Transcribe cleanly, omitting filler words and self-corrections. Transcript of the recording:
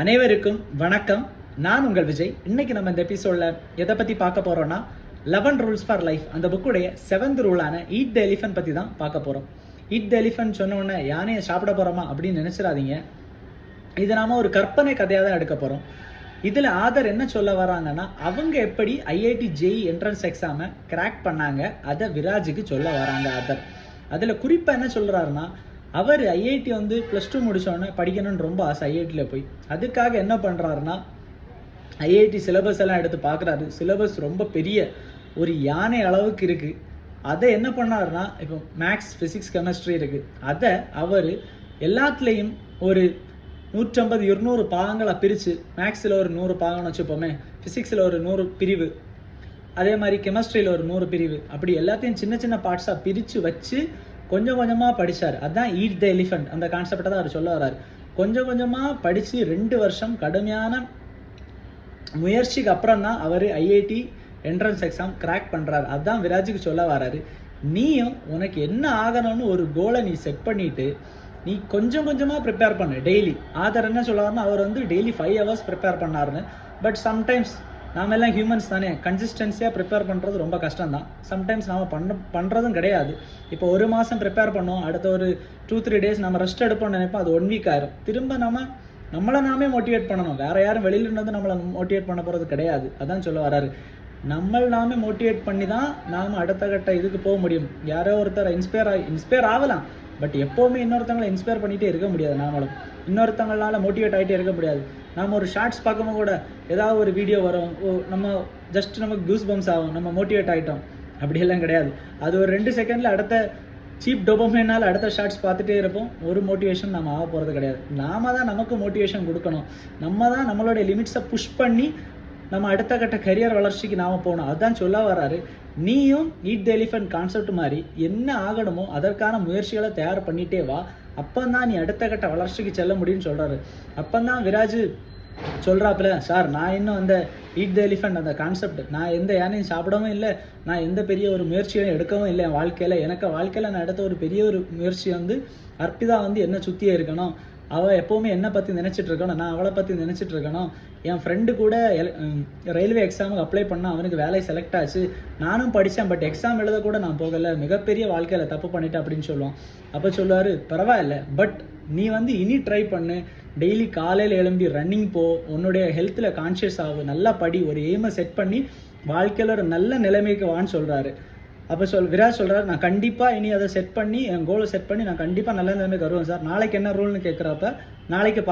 அனைவருக்கும் வணக்கம். நான் உங்கள் விஜய். இன்னைக்கு நம்ம இந்த எபிசோட்ல எதை பத்தி பார்க்க போறோம்னா 11 ரூல்ஸ் ஃபார் லைஃப் அந்த புக்குடைய 7th ரூலான ஈட் த எலிஃபன்ட் பத்தி தான் பார்க்க போறோம். ஈட் த எலிஃபன்ட் சொன்ன உடனே யானையை சாப்பிட போறோமா அப்படின்னு நினைச்சிடாதீங்க. இது நாம ஒரு கற்பனை கதையாக தான் எடுக்க போறோம். இதுல ஆதர் என்ன சொல்ல வராங்கன்னா, அவங்க எப்படி ஐஐடி ஜேஇ என்ட்ரன்ஸ் எக்ஸாமை கிராக் பண்ணாங்க அதை விராஜுக்கு சொல்ல வராங்க ஆதர். அதுல குறிப்பா என்ன சொல்றாருன்னா, அவர் ஐஐடி வந்து +2 முடிச்சோடனே படிக்கணும்னு ரொம்ப ஆசை ஐஐடியில் போய். அதுக்காக என்ன பண்ணுறாருன்னா, ஐஐடி சிலபஸ் எல்லாம் எடுத்து பார்க்குறாரு. சிலபஸ் ரொம்ப பெரிய ஒரு யானை அளவுக்கு இருக்குது. அதை என்ன பண்ணாருன்னா, இப்போ மேக்ஸ், ஃபிசிக்ஸ், கெமிஸ்ட்ரி இருக்குது. அதை அவர் எல்லாத்துலேயும் ஒரு 150-200 பாகங்களாக பிரித்து, மேக்ஸில் ஒரு 100 பாகம்னு வச்சுப்போமே, ஃபிசிக்ஸில் ஒரு 100 பிரிவு, அதே மாதிரி கெமிஸ்ட்ரியில் ஒரு 100 பிரிவு, அப்படி எல்லாத்தையும் சின்ன சின்ன பார்ட்ஸாக பிரித்து வச்சு கொஞ்சம் கொஞ்சமாக படித்தார். அதுதான் ஈட் த எலிஃபண்ட் அந்த கான்செப்டை தான் அவர் சொல்ல வர்றாரு. கொஞ்சம் கொஞ்சமாக படித்து 2 வருஷம் கடுமையான முயற்சிக்கு அப்புறம் தான் அவர் ஐஐடி என்ட்ரன்ஸ் எக்ஸாம் கிராக் பண்ணுறாரு. அதுதான் விராஜுக்கு சொல்ல வர்றாரு. நீயும் உனக்கு என்ன ஆகணும்னு ஒரு கோலை நீ செட் பண்ணிவிட்டு நீ கொஞ்சம் கொஞ்சமாக ப்ரிப்பேர் பண்ணு. டெய்லி ஆதர் என்ன சொல்லுவாருன்னா, அவர் வந்து டெய்லி 5 hours ப்ரிப்பேர் பண்ணாருன்னு. பட் சம்டைம்ஸ் நாம் எல்லாம் ஹியூமன்ஸ் தானே, கன்சிஸ்டன்சியாக ப்ரிப்பேர் பண்ணுறது ரொம்ப கஷ்டம் தான். சம்டைம்ஸ் நாம் பண்ணுறதும் கிடையாது. இப்போ 1 மாதம் ப்ரிப்பேர் பண்ணோம், அடுத்த ஒரு 2-3 days நம்ம ரெஸ்ட் எடுப்போம்னு நினைப்போம், அது 1 week ஆயிரும். திரும்ப நம்மளை நாமே மோட்டிவேட் பண்ணணும். வேறு யாரும் வெளியிலேருந்து வந்து நம்மளை மோட்டிவேட் பண்ண போகிறது கிடையாது. அதான் சொல்ல வராரு. நாமே மோட்டிவேட் பண்ணி தான் நாம் அடுத்த கட்ட இதுக்கு போக முடியும். யாரோ ஒருத்தர் இன்ஸ்பயர் ஆகலாம், பட் எப்போவுமே இன்னொருத்தவங்களை இன்ஸ்பயர் பண்ணிகிட்டே இருக்க முடியாது. நாமளும் இன்னொருத்தவங்களால மோட்டிவேட் ஆகிட்டே இருக்க முடியாது. நாம் ஒரு ஷார்ட்ஸ் பார்க்கும்போது கூட ஏதாவது ஒரு வீடியோ வரும், நம்ம நமக்கு கூஸ் பம்ஸ் ஆகும், நம்ம மோட்டிவேட் ஆகிட்டோம். அப்படியெல்லாம் கிடையாது. அது ஒரு 2 செகண்டில் அடுத்த சீப் டோபமைனால் அடுத்த ஷார்ட்ஸ் பார்த்துட்டே இருப்போம். ஒரு மோட்டிவேஷன் நம்ம ஆக போகிறது கிடையாது. நாம தான் நமக்கு மோட்டிவேஷன் கொடுக்கணும். நம்ம தான் நம்மளுடைய லிமிட்ஸை புஷ் பண்ணி நம்ம அடுத்த கட்ட கரியர் வளர்ச்சிக்கு நாம் போகணும். அதுதான் சொல்ல வராரு. நீயும் ஈட் த எலிஃபண்ட் கான்செப்ட் மாதிரி என்ன ஆகணுமோ அதற்கான முயற்சிகளை தயார் பண்ணிட்டே வா. அப்போதான் நீ அடுத்த கட்ட வளர்ச்சிக்கு செல்ல முடியும்னு சொல்கிறாரு. அப்போதான் விராஜ் சொல்கிறாப்புல, சார் நான் இன்னும் அந்த ஈட் த எலிஃபண்ட் அந்த கான்செப்ட் நான் எந்த யானையும் சாப்பிடவும் இல்லை, நான் எந்த பெரிய ஒரு முயற்சியும் எடுக்கவும் இல்லை என் வாழ்க்கையில். வாழ்க்கையில் நான் எடுத்த ஒரு பெரிய ஒரு முயற்சி வந்து அர்ப்பிதா வந்து என்ன சுற்றியே இருக்கணும், அவள் எப்போவுமே என்னை பற்றி நினச்சிட்டு இருக்கணும், நான் அவளை பற்றி நினச்சிட்டு இருக்கணும். என் ஃப்ரெண்டு கூட ரயில்வே எக்ஸாமுக்கு அப்ளை பண்ணால் அவனுக்கு வேலை செலக்ட் ஆச்சு, நானும் படித்தேன், பட் எக்ஸாம் எழுத கூட நான் போகலை, மிகப்பெரிய வாழ்க்கையில் தப்பு பண்ணிட்டேன் அப்படின்னு சொல்லுவான். அப்போ சொல்லுவார், பரவாயில்ல, பட் நீ வந்து இனி ட்ரை பண்ணு, டெய்லி காலையில் எழும்பி ரன்னிங் போ, உன்னுடைய ஹெல்த்தில் கான்ஷியஸ் ஆகும், நல்லா படி, ஒரு எய்மை செட் பண்ணி வாழ்க்கையில் ஒரு நல்ல நிலைமைக்கு வான்னு சொல்கிறாரு. அப்போ விராஜ் சொல்கிறார், நான் கண்டிப்பாக இனி அதை செட் பண்ணி என் கோலை செட் பண்ணி நான் கண்டிப்பாக நல்ல நிலைமைக்கு வருவேன் சார். நாளைக்கு என்ன ரூல்னு கேட்குறப்ப, நாளைக்கு